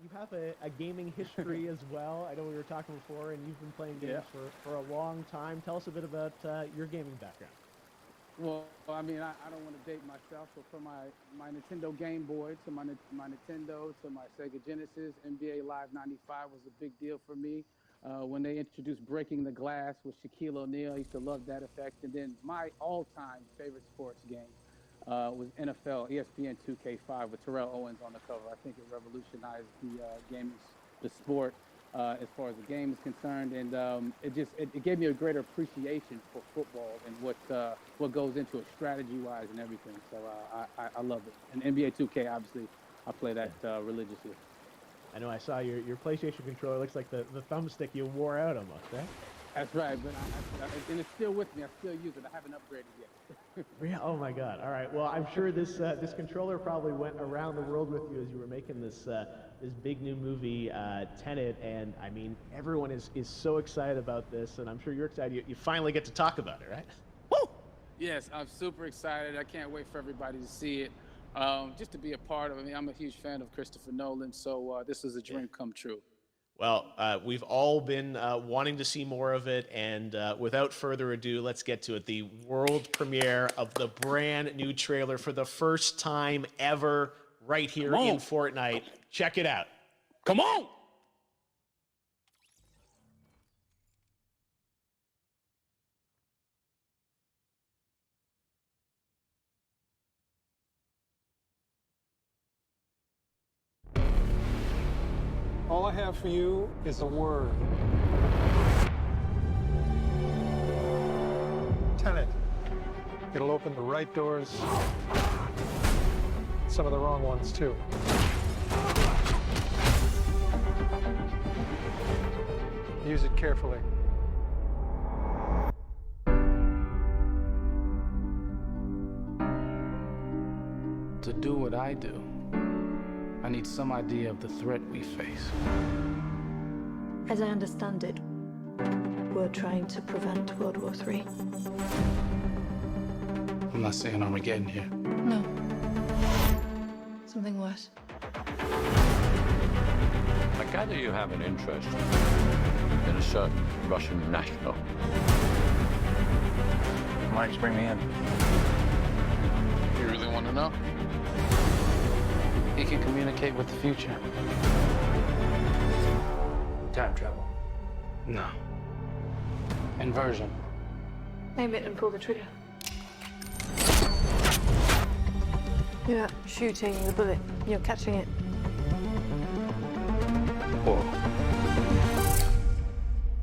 you have a gaming history as well. I know we were talking before, and you've been playing games for a long time. Tell us a bit about your gaming background. Well, I mean, I don't want to date myself, but from my Nintendo Game Boy to my Nintendo to my Sega Genesis, NBA Live 95 was a big deal for me. When they introduced Breaking the Glass with Shaquille O'Neal, I used to love that effect. And then my all-time favorite sports game was NFL ESPN 2K5 with Terrell Owens on the cover. I think it revolutionized the sport as far as the game is concerned, and it gave me a greater appreciation for football and what goes into it strategy-wise and everything. So I love it. And NBA 2K, obviously, I play that religiously. I know I saw your PlayStation controller. Looks like the thumbstick you wore out almost, right? That's right, but and it's still with me. I still use it. I haven't upgraded yet. Yeah. Oh my God. All right. Well, I'm sure this controller probably went around the world with you as you were making this big new movie, Tenet, and I mean everyone is so excited about this, and I'm sure you're excited. You finally get to talk about it, right? Woo! Yes, I'm super excited. I can't wait for everybody to see it. Just to be a part of it. I mean, I'm a huge fan of Christopher Nolan, so this is a dream come true. Well, we've all been wanting to see more of it, and without further ado, let's get to it. The world premiere of the brand new trailer for the first time ever right here in Fortnite. Check it out. Come on! All I have for you is a word. Tenet. It'll open the right doors, some of the wrong ones too. Use it carefully. To do what I do, I need some idea of the threat we face. As I understand it, we're trying to prevent World War III. I'm not saying Armageddon here. No. Something worse. I gather you have an interest in a certain Russian national. Why did you bring me in? You really want to know? He can communicate with the future. Time travel. No. Inversion. Aim it and pull the trigger. You're not shooting the bullet, you're catching it. Whoa.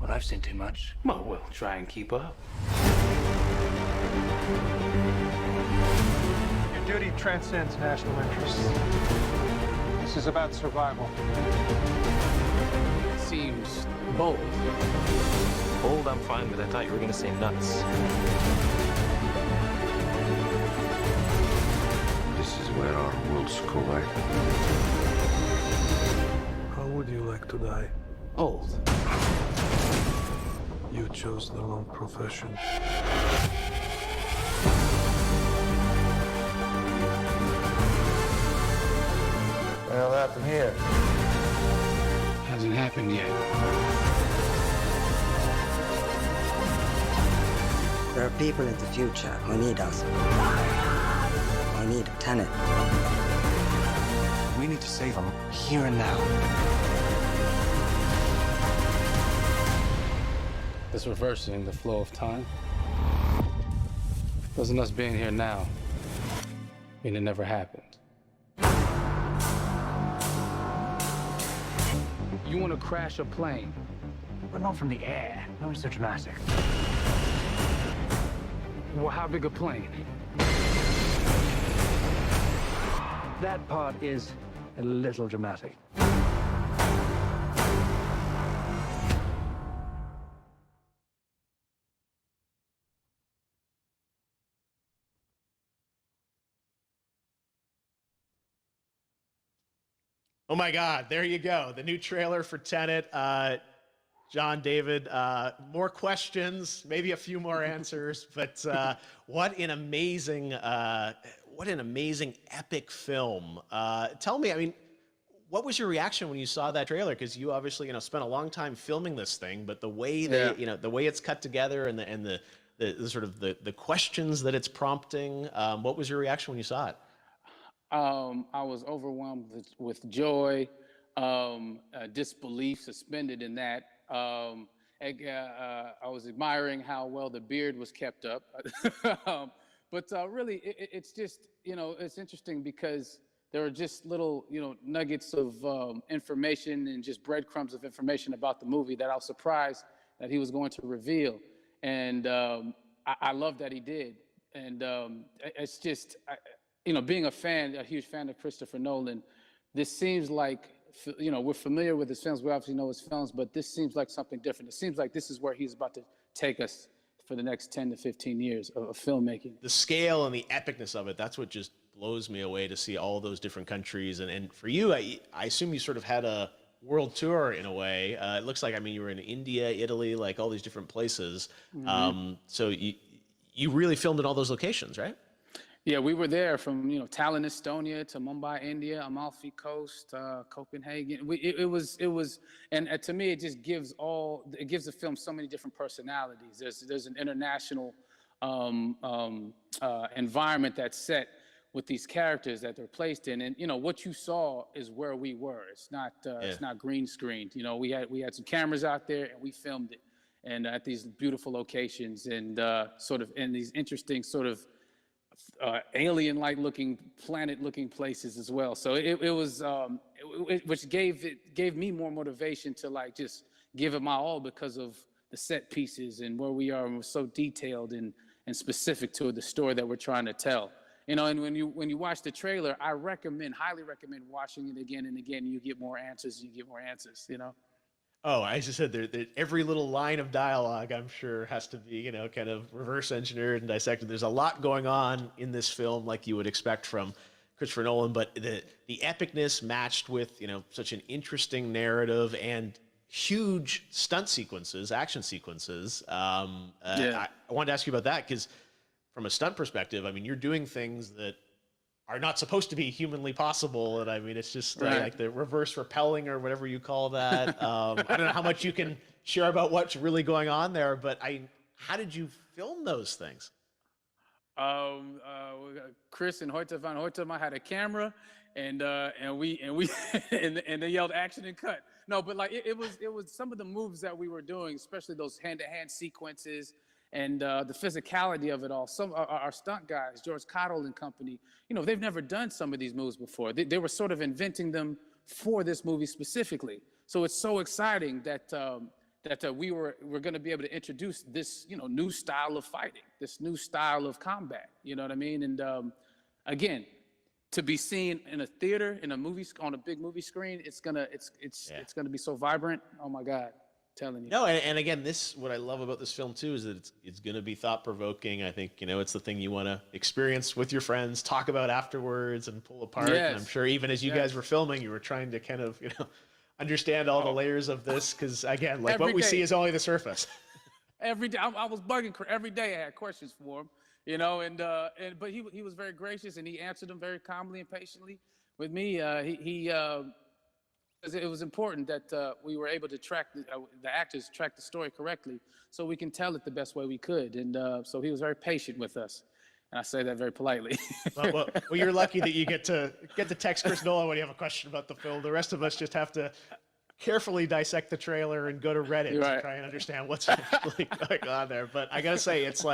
Well, I've seen too much. Well, we'll try and keep up. Your duty transcends national interests. This is about survival. It seems bold. Bold, I'm fine with. I thought you were gonna say nuts. This is where our worlds collide. How would you like to die? Old. You chose the wrong profession. What the hell happened here? Hasn't happened yet. There are people in the future who need us. Who need Tenet. We need to save them here and now. It's reversing the flow of time. Doesn't us being here now mean it never happened? You want to crash a plane? But not from the air. No one's so dramatic. Well, how big a plane? That part is a little dramatic. Oh my God, there you go. The new trailer for Tenet. John, David, more questions, maybe a few more answers, but what an amazing epic film. Tell me, I mean, What was your reaction when you saw that trailer? Because you obviously, spent a long time filming this thing, but the way the way it's cut together and the sort of the questions that it's prompting, what was your reaction when you saw it? I was overwhelmed with joy, disbelief, suspended in that. I was admiring how well the beard was kept up. But really, it's just, it's interesting because there are just little, nuggets of information and just breadcrumbs of information about the movie that I was surprised that he was going to reveal. And I love that he did. And it's just, being a huge fan of Christopher Nolan, this seems like, we're familiar with his films. We obviously know his films, but this seems like something different. It seems like this is where he's about to take us for the next 10 to 15 years of filmmaking. The scale and the epicness of it, that's what just blows me away, to see all those different countries. And for you, I assume you sort of had a world tour in a way. It looks like, you were in India, Italy, like all these different places. Mm-hmm. So you really filmed in all those locations, right? Yeah, we were there from Tallinn, Estonia, to Mumbai, India, Amalfi Coast, Copenhagen. It was, and to me, it just gives the film so many different personalities. There's an international environment that's set with these characters that they're placed in, and what you saw is where we were. It's not green screened. We had some cameras out there and we filmed it, and at these beautiful locations and sort of in these interesting sort of alien-like looking, planet-looking places as well. So it was, which gave me more motivation to just give it my all, because of the set pieces and where we are, and we're so detailed and specific to the story that we're trying to tell. And when you watch the trailer, I highly recommend watching it again and again. You get more answers. Oh, I just said every little line of dialogue, I'm sure, has to be, kind of reverse engineered and dissected. There's a lot going on in this film, like you would expect from Christopher Nolan, but the epicness matched with, such an interesting narrative and huge stunt sequences, action sequences. I wanted to ask you about that, because from a stunt perspective, you're doing things that are not supposed to be humanly possible. And it's just like the reverse rappelling or whatever you call that. I don't know how much you can share about what's really going on there, but how did you film those things? Chris and Hoyte van Hoytema had a camera, and they yelled action and cut. No, but it was some of the moves that we were doing, especially those hand-to-hand sequences, and the physicality of it all. Some our stunt guys, George Cottle and company, they've never done some of these moves before. They were sort of inventing them for this movie specifically. So it's so exciting that we're going to be able to introduce this new style of fighting, this new style of combat. You know what I mean? And again, to be seen in a theater, in a movie, on a big movie screen, it's gonna be so vibrant. Oh my God. Telling you. No, and again, what I love about this film too is that it's going to be thought provoking. I think it's the thing you want to experience with your friends, talk about afterwards, and pull apart. Yes. And I'm sure even as you guys were filming, you were trying to kind of understand all the layers of this, because again, what we see is only the surface. Every day, I was bugging every day. I had questions for him, but he was very gracious, and he answered them very calmly and patiently. With me, it was important that we were able to track the actors track the story correctly, so we can tell it the best way we could. And so he was very patient with us, and I say that very politely. well, you're lucky that you get to text Chris Nolan when you have a question about the film. The rest of us just have to carefully dissect the trailer and go to Reddit to try and understand what's really going on there. But I gotta say, it's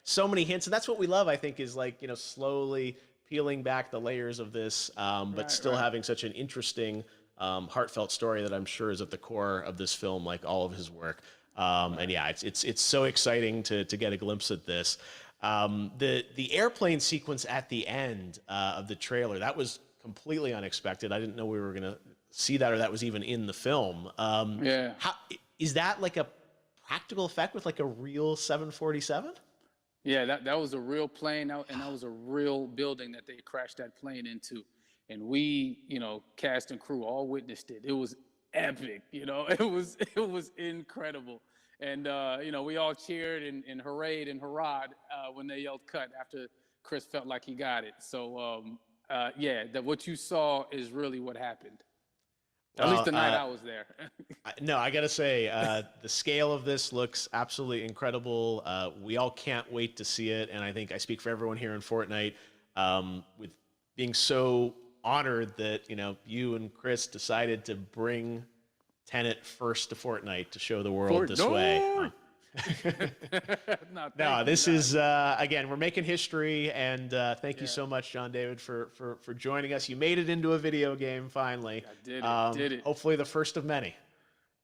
so many hints, and that's what we love. I think is slowly peeling back the layers of this, but still having such an interesting, heartfelt story that I'm sure is at the core of this film, like all of his work. And yeah, it's so exciting to get a glimpse at this. The airplane sequence at the end of the trailer, that was completely unexpected. I didn't know we were gonna see that, or that was even in the film. How is that, like a practical effect with a real 747? Yeah, that was a real plane, and that was a real building that they crashed that plane into. And we, cast and crew all witnessed it. It was epic, it was incredible. And, we all cheered and hurrayed and hurrahed when they yelled cut after Chris felt like he got it. So, what you saw is really what happened. At least the night I was there. No, I gotta say, the scale of this looks absolutely incredible. We all can't wait to see it, and I think I speak for everyone here in Fortnite, with being so honored that you and Chris decided to bring Tenet first to Fortnite to show the world this way. No, this is again, we're making history, and thank you so much, John David, for joining us. You made it into a video game finally. I did it. Hopefully the first of many.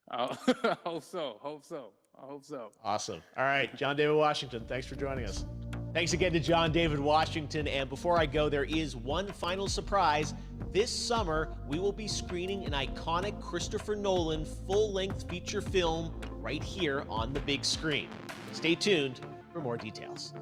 I hope so. Awesome. All right, John David Washington, thanks for joining us. Thanks again to John David Washington. And before I go, there is one final surprise. This summer, we will be screening an iconic Christopher Nolan full-length feature film right here on the big screen. Stay tuned for more details.